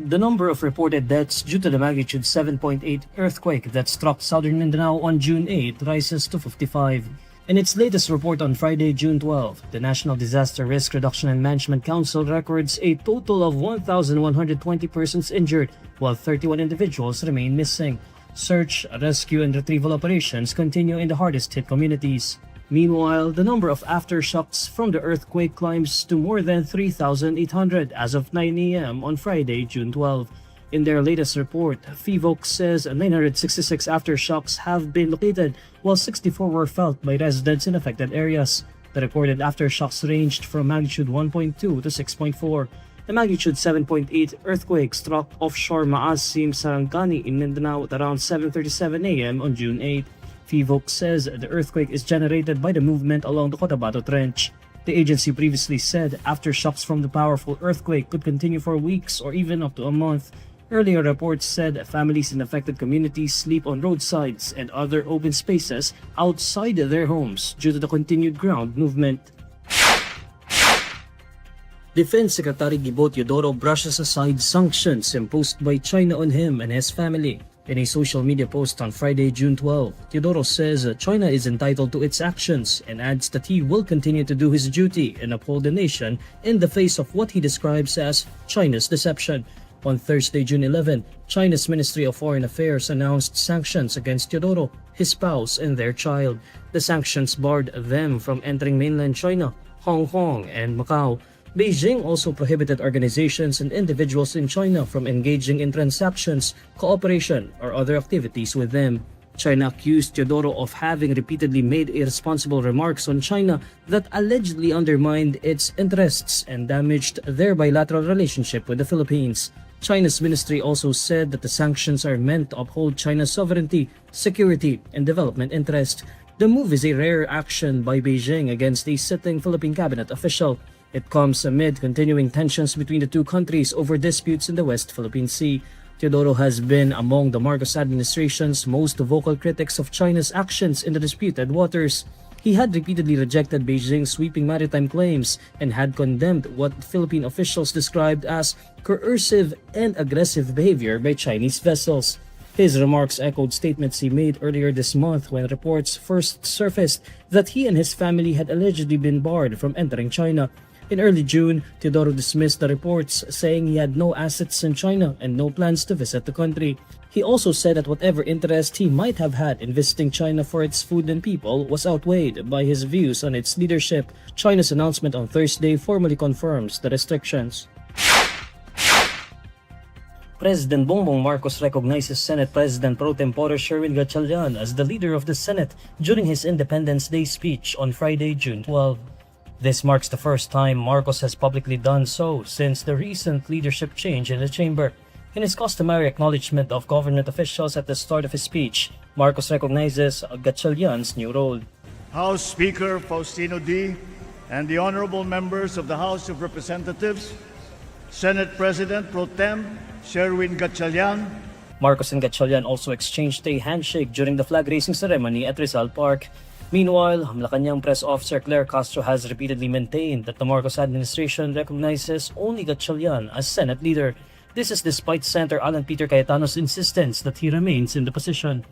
The number of reported deaths due to the magnitude 7.8 earthquake that struck southern Mindanao on June 8 rises to 55. In its latest report on Friday, June 12, the National Disaster Risk Reduction and Management Council records a total of 1,120 persons injured, while 31 individuals remain missing. Search, rescue, and retrieval operations continue in the hardest-hit communities. Meanwhile, the number of aftershocks from the earthquake climbs to more than 3,800 as of 9 a.m. on Friday, June 12. In their latest report, FIVOC says 966 aftershocks have been located, while 64 were felt by residents in affected areas. The recorded aftershocks ranged from magnitude 1.2 to 6.4. The magnitude 7.8 earthquake struck offshore Maasim, Sarangani in Mindanao at around 7:37 a.m. on June 8. FIVOC says the earthquake is generated by the movement along the Cotabato Trench. The agency previously said aftershocks from the powerful earthquake could continue for weeks or even up to a month. Earlier reports said families in affected communities sleep on roadsides and other open spaces outside their homes due to the continued ground movement. Defense Secretary Teodoro brushes aside sanctions imposed by China on him and his family. In a social media post on Friday, June 12, Teodoro says China is entitled to its actions and adds that he will continue to do his duty and uphold the nation in the face of what he describes as China's deception. On Thursday, June 11, China's Ministry of Foreign Affairs announced sanctions against Teodoro, his spouse, and their child. The sanctions barred them from entering mainland China, Hong Kong, and Macau. Beijing also prohibited organizations and individuals in China from engaging in transactions, cooperation, or other activities with them. China accused Teodoro of having repeatedly made irresponsible remarks on China that allegedly undermined its interests and damaged their bilateral relationship with the Philippines. China's ministry also said that the sanctions are meant to uphold China's sovereignty, security, and development interest. The move is a rare action by Beijing against a sitting Philippine cabinet official. It comes amid continuing tensions between the two countries over disputes in the West Philippine Sea. Teodoro has been among the Marcos administration's most vocal critics of China's actions in the disputed waters. He had repeatedly rejected Beijing's sweeping maritime claims and had condemned what Philippine officials described as coercive and aggressive behavior by Chinese vessels. His remarks echoed statements he made earlier this month when reports first surfaced that he and his family had allegedly been barred from entering China. In early June, Teodoro dismissed the reports, saying he had no assets in China and no plans to visit the country. He also said that whatever interest he might have had in visiting China for its food and people was outweighed by his views on its leadership. China's announcement on Thursday formally confirms the restrictions. President Bongbong Marcos recognizes Senate President pro tempore Gatchalian as the leader of the Senate during his Independence Day speech on Friday, June 12. This marks the first time Marcos has publicly done so since the recent leadership change in the chamber. In his customary acknowledgement of government officials at the start of his speech, Marcos recognizes Gatchalian's new role. House Speaker Faustino D. and the honorable members of the House of Representatives, Senate President Pro Tem Gatchalian. Marcos and Gatchalian also exchanged a handshake during the flag-raising ceremony at Rizal Park. Meanwhile, Malacanang press officer Claire Castro has repeatedly maintained that the Marcos administration recognizes only Gatchalian as Senate leader. This is despite Senator Alan Peter Cayetano's insistence that he remains in the position.